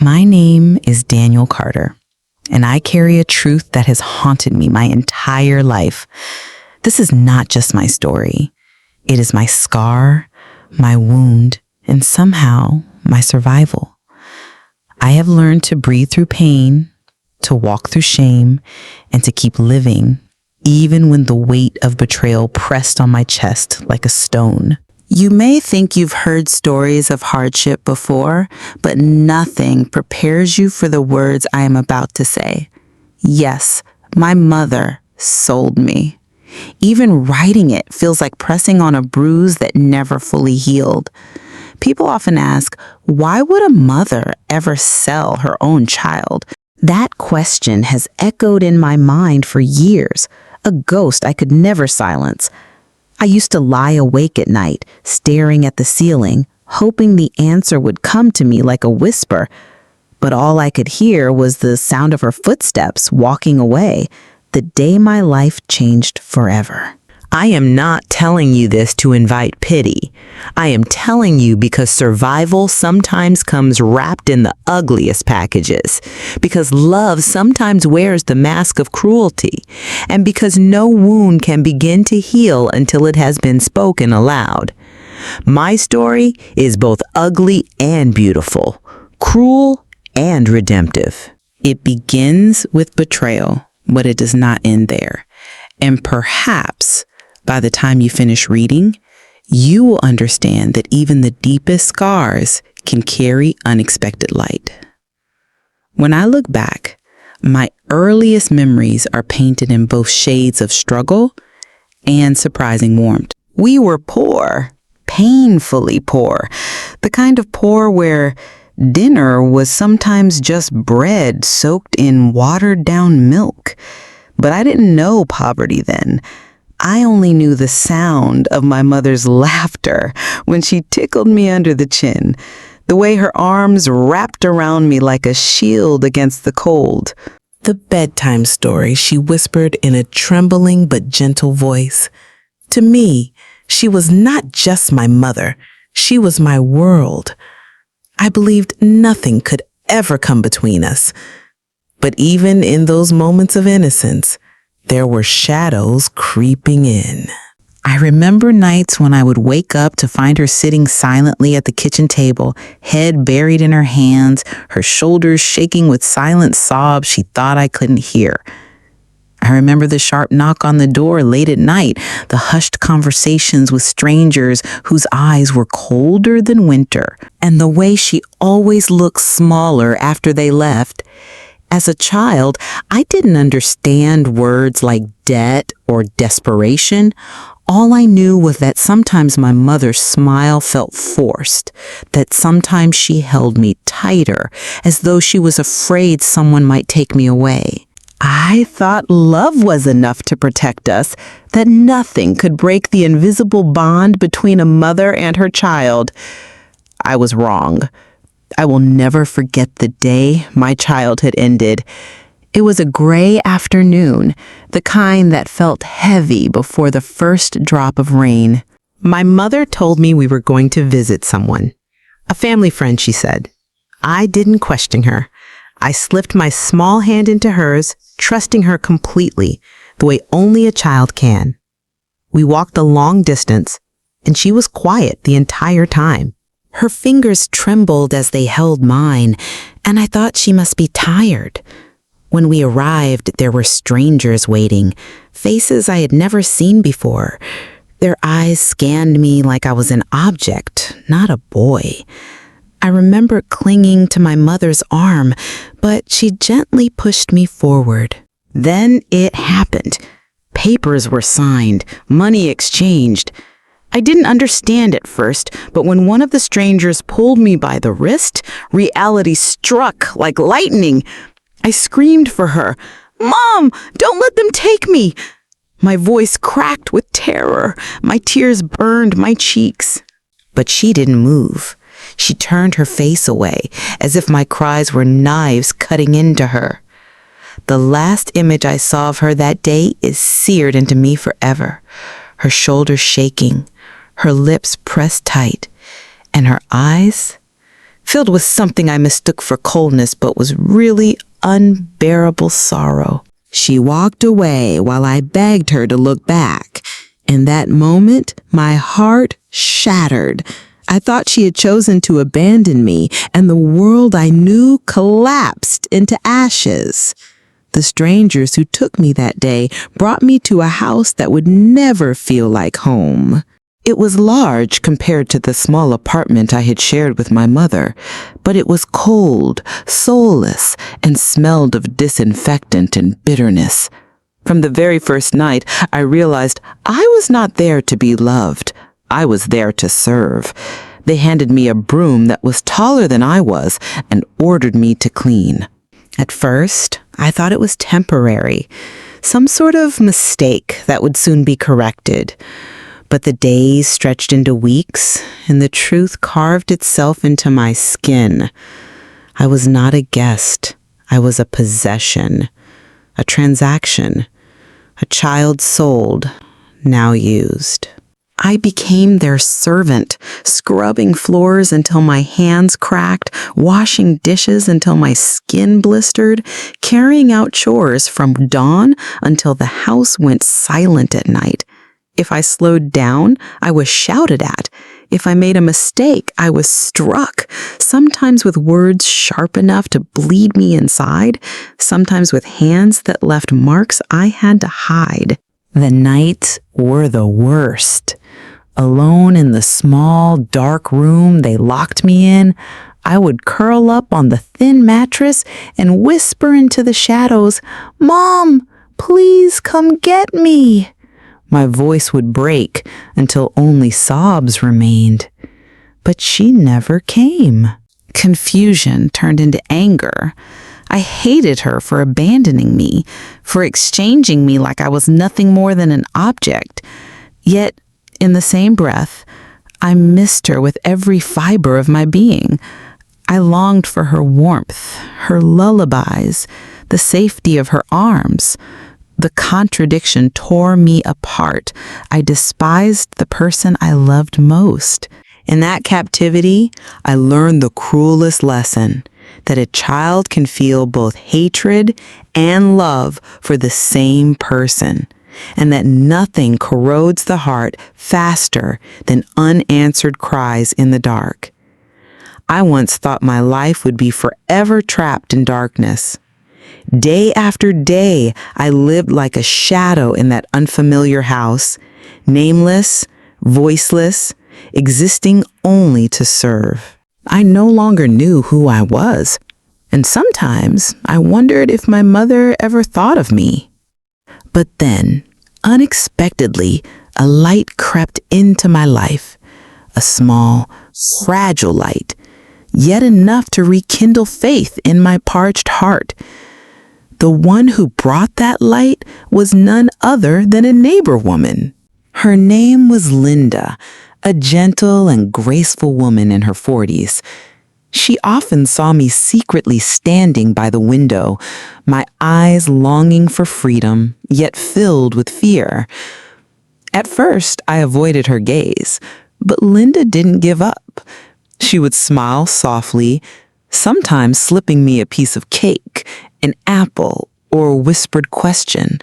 My name is Daniel Carter, and I carry a truth that has haunted me my entire life. This is not just my story. It is my scar, my wound, and somehow my survival. I have learned to breathe through pain, to walk through shame, and to keep living, even when the weight of betrayal pressed on my chest like a stone. You may think you've heard stories of hardship before, but nothing prepares you for the words I am about to say. Yes, my mother sold me. Even writing it feels like pressing on a bruise that never fully healed. People often ask, why would a mother ever sell her own child? That question has echoed in my mind for years, a ghost I could never silence. I used to lie awake at night, staring at the ceiling, hoping the answer would come to me like a whisper. But all I could hear was the sound of her footsteps walking away, the day my life changed forever. I am not telling you this to invite pity. I am telling you because survival sometimes comes wrapped in the ugliest packages, because love sometimes wears the mask of cruelty, and because no wound can begin to heal until it has been spoken aloud. My story is both ugly and beautiful, cruel and redemptive. It begins with betrayal, but it does not end there. And perhaps by the time you finish reading, you will understand that even the deepest scars can carry unexpected light. When I look back, my earliest memories are painted in both shades of struggle and surprising warmth. We were poor, painfully poor, the kind of poor where dinner was sometimes just bread soaked in watered-down milk. But I didn't know poverty then. I only knew the sound of my mother's laughter when she tickled me under the chin, the way her arms wrapped around me like a shield against the cold. The bedtime story she whispered in a trembling but gentle voice. To me, she was not just my mother, she was my world. I believed nothing could ever come between us. But even in those moments of innocence, there were shadows creeping in. I remember nights when I would wake up to find her sitting silently at the kitchen table, head buried in her hands, her shoulders shaking with silent sobs she thought I couldn't hear. I remember the sharp knock on the door late at night, the hushed conversations with strangers whose eyes were colder than winter, and the way she always looked smaller after they left. As a child, I didn't understand words like debt or desperation. All I knew was that sometimes my mother's smile felt forced, that sometimes she held me tighter, as though she was afraid someone might take me away. I thought love was enough to protect us, that nothing could break the invisible bond between a mother and her child. I was wrong. I will never forget the day my childhood ended. It was a gray afternoon, the kind that felt heavy before the first drop of rain. My mother told me we were going to visit someone. A family friend, she said. I didn't question her. I slipped my small hand into hers, trusting her completely, the way only a child can. We walked a long distance, and she was quiet the entire time. Her fingers trembled as they held mine, and I thought she must be tired. When we arrived, there were strangers waiting, faces I had never seen before. Their eyes scanned me like I was an object, not a boy. I remember clinging to my mother's arm, but she gently pushed me forward. Then it happened. Papers were signed, money exchanged. I didn't understand at first, but when one of the strangers pulled me by the wrist, reality struck like lightning. I screamed for her, "Mom, don't let them take me!" My voice cracked with terror. My tears burned my cheeks. But she didn't move. She turned her face away, as if my cries were knives cutting into her. The last image I saw of her that day is seared into me forever. Her shoulders shaking, her lips pressed tight, and her eyes filled with something I mistook for coldness but was really unbearable sorrow. She walked away while I begged her to look back. In that moment, my heart shattered. I thought she had chosen to abandon me, and the world I knew collapsed into ashes. The strangers who took me that day brought me to a house that would never feel like home. It was large compared to the small apartment I had shared with my mother, but it was cold, soulless, and smelled of disinfectant and bitterness. From the very first night, I realized I was not there to be loved. I was there to serve. They handed me a broom that was taller than I was and ordered me to clean. At first, I thought it was temporary, some sort of mistake that would soon be corrected. But the days stretched into weeks, and the truth carved itself into my skin. I was not a guest. I was a possession, a transaction, a child sold, now used. I became their servant, scrubbing floors until my hands cracked, washing dishes until my skin blistered, carrying out chores from dawn until the house went silent at night. If I slowed down, I was shouted at. If I made a mistake, I was struck, sometimes with words sharp enough to bleed me inside, sometimes with hands that left marks I had to hide. The nights were the worst. Alone in the small, dark room they locked me in, I would curl up on the thin mattress and whisper into the shadows, "Mom, please come get me." My voice would break until only sobs remained. But she never came. Confusion turned into anger. I hated her for abandoning me, for exchanging me like I was nothing more than an object. Yet, in the same breath, I missed her with every fiber of my being. I longed for her warmth, her lullabies, the safety of her arms. The contradiction tore me apart. I despised the person I loved most. In that captivity, I learned the cruelest lesson, that a child can feel both hatred and love for the same person, and that nothing corrodes the heart faster than unanswered cries in the dark. I once thought my life would be forever trapped in darkness. Day after day, I lived like a shadow in that unfamiliar house, nameless, voiceless, existing only to serve. I no longer knew who I was, and sometimes I wondered if my mother ever thought of me. But then, unexpectedly, a light crept into my life, a small, fragile light, yet enough to rekindle faith in my parched heart. The one who brought that light was none other than a neighbor woman. Her name was Linda, a gentle and graceful woman in her 40s. She often saw me secretly standing by the window, my eyes longing for freedom, yet filled with fear. At first, I avoided her gaze, but Linda didn't give up. She would smile softly, sometimes slipping me a piece of cake, an apple, or a whispered question.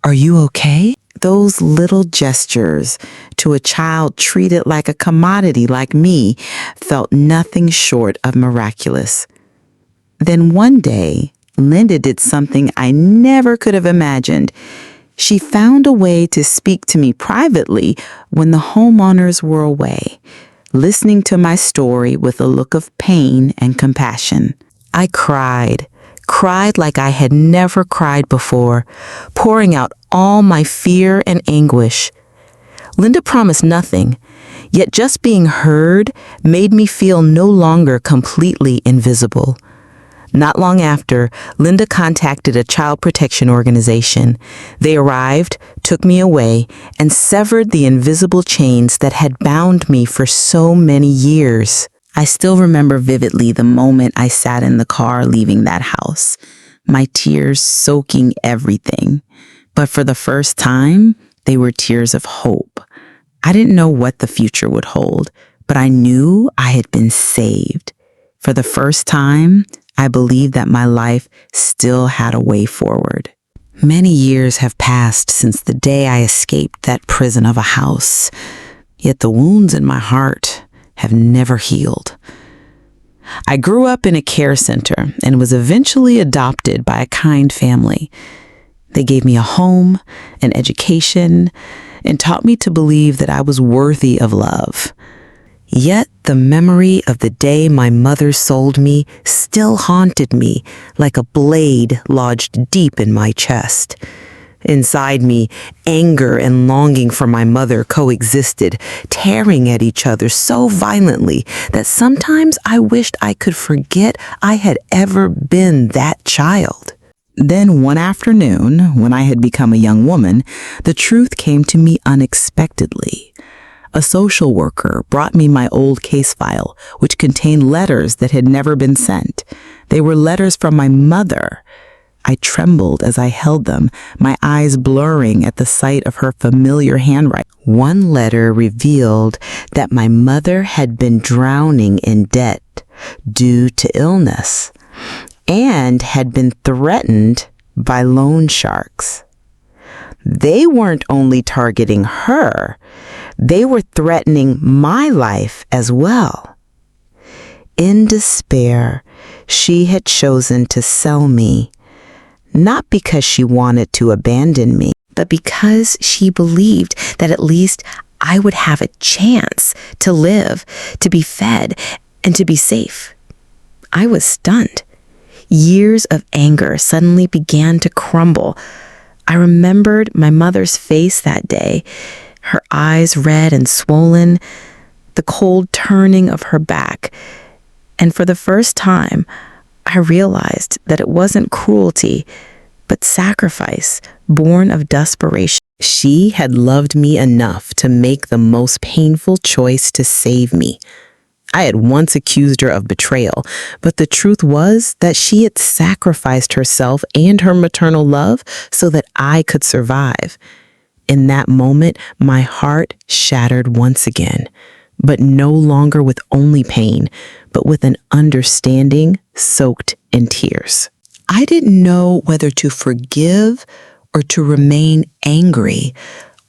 "Are you okay?" Those little gestures to a child treated like a commodity like me felt nothing short of miraculous. Then one day, Linda did something I never could have imagined. She found a way to speak to me privately when the homeowners were away, listening to my story with a look of pain and compassion. I cried like I had never cried before, pouring out all my fear and anguish. Linda promised nothing, yet just being heard made me feel no longer completely invisible. Not long after, Linda contacted a child protection organization. They arrived, took me away, and severed the invisible chains that had bound me for so many years. I still remember vividly the moment I sat in the car leaving that house, my tears soaking everything. But for the first time, they were tears of hope. I didn't know what the future would hold, but I knew I had been saved. For the first time, I believed that my life still had a way forward. Many years have passed since the day I escaped that prison of a house, yet the wounds in my heart have never healed. I grew up in a care center and was eventually adopted by a kind family. They gave me a home, an education, and taught me to believe that I was worthy of love. Yet the memory of the day my mother sold me still haunted me like a blade lodged deep in my chest. Inside me, anger and longing for my mother coexisted, tearing at each other so violently that sometimes I wished I could forget I had ever been that child. Then one afternoon, when I had become a young woman, the truth came to me unexpectedly. A social worker brought me my old case file, which contained letters that had never been sent. They were letters from my mother. I trembled as I held them, my eyes blurring at the sight of her familiar handwriting. One letter revealed that my mother had been drowning in debt due to illness and had been threatened by loan sharks. They weren't only targeting her, they were threatening my life as well. In despair, she had chosen to sell me, not because she wanted to abandon me, but because she believed that at least I would have a chance to live, to be fed, and to be safe. I was stunned. Years of anger suddenly began to crumble. I remembered my mother's face that day, her eyes red and swollen, the cold turning of her back. And for the first time, I realized that it wasn't cruelty, but sacrifice born of desperation. She had loved me enough to make the most painful choice to save me. I had once accused her of betrayal, but the truth was that she had sacrificed herself and her maternal love so that I could survive. In that moment, my heart shattered once again, but no longer with only pain, but with an understanding soaked in tears. I didn't know whether to forgive or to remain angry.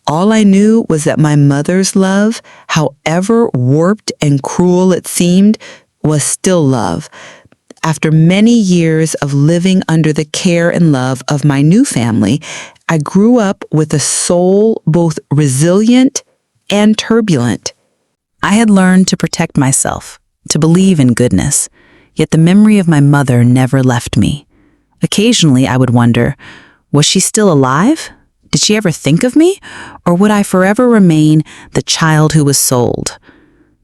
All I knew was that my mother's love, however warped and cruel it seemed, was still love. After many years of living under the care and love of my new family, I grew up with a soul both resilient and turbulent. I had learned to protect myself, to believe in goodness, yet the memory of my mother never left me. Occasionally, I would wonder, was she still alive? Did she ever think of me? Or would I forever remain the child who was sold?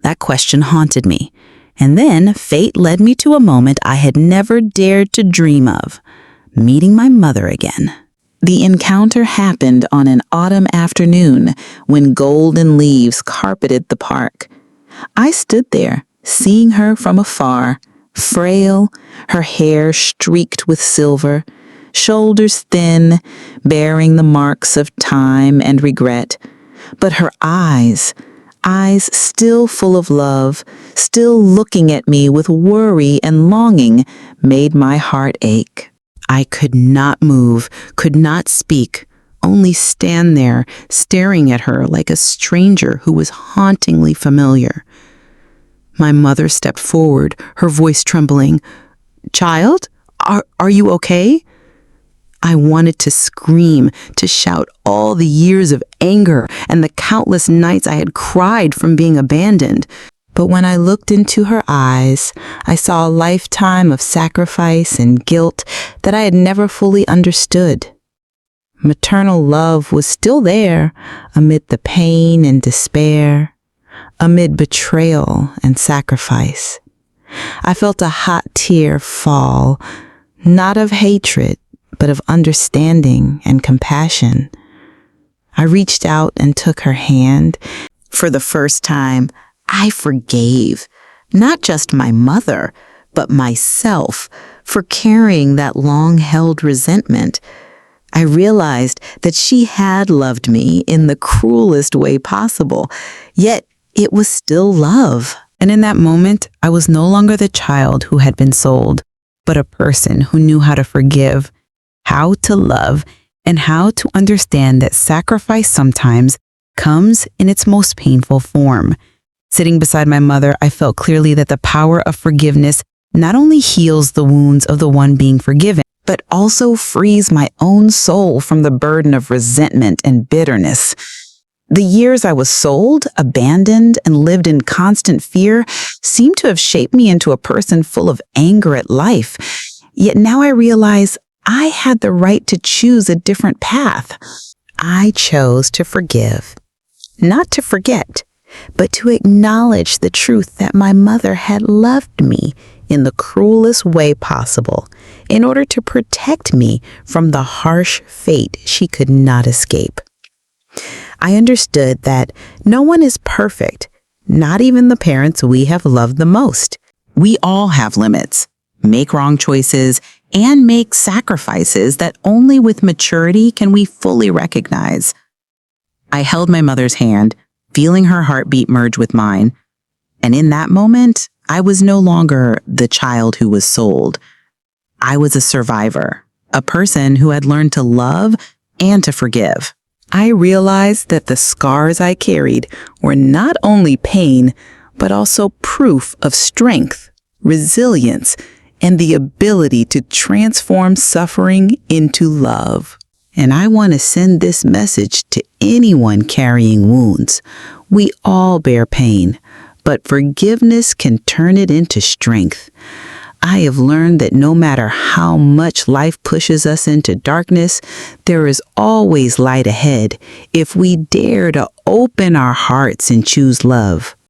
That question haunted me. And then fate led me to a moment I had never dared to dream of, meeting my mother again. The encounter happened on an autumn afternoon when golden leaves carpeted the park. I stood there, seeing her from afar, frail, her hair streaked with silver, shoulders thin, bearing the marks of time and regret. But her eyes still full of love, still looking at me with worry and longing, made my heart ache. I could not move, could not speak, only stand there, staring at her like a stranger who was hauntingly familiar. My mother stepped forward, her voice trembling. "Child, are you okay?" I wanted to scream, to shout all the years of anger and the countless nights I had cried from being abandoned. But when I looked into her eyes, I saw a lifetime of sacrifice and guilt that I had never fully understood. Maternal love was still there amid the pain and despair, amid betrayal and sacrifice. I felt a hot tear fall, not of hatred, but of understanding and compassion. I reached out and took her hand. For the first time, I forgave, not just my mother, but myself, for carrying that long-held resentment. I realized that she had loved me in the cruelest way possible, yet it was still love. And in that moment, I was no longer the child who had been sold, but a person who knew how to forgive, how to love, and how to understand that sacrifice sometimes comes in its most painful form. Sitting beside my mother, I felt clearly that the power of forgiveness not only heals the wounds of the one being forgiven, but also frees my own soul from the burden of resentment and bitterness. The years I was sold, abandoned, and lived in constant fear seemed to have shaped me into a person full of anger at life. Yet now I realize I had the right to choose a different path. I chose to forgive, not to forget, but to acknowledge the truth that my mother had loved me in the cruelest way possible in order to protect me from the harsh fate she could not escape. I understood that no one is perfect, not even the parents we have loved the most. We all have limits, make wrong choices, and make sacrifices that only with maturity can we fully recognize. I held my mother's hand, feeling her heartbeat merge with mine, and in that moment, I was no longer the child who was sold. I was a survivor, a person who had learned to love and to forgive. I realized that the scars I carried were not only pain, but also proof of strength, resilience, and the ability to transform suffering into love. And I want to send this message to anyone carrying wounds. We all bear pain, but forgiveness can turn it into strength. I have learned that no matter how much life pushes us into darkness, there is always light ahead if we dare to open our hearts and choose love.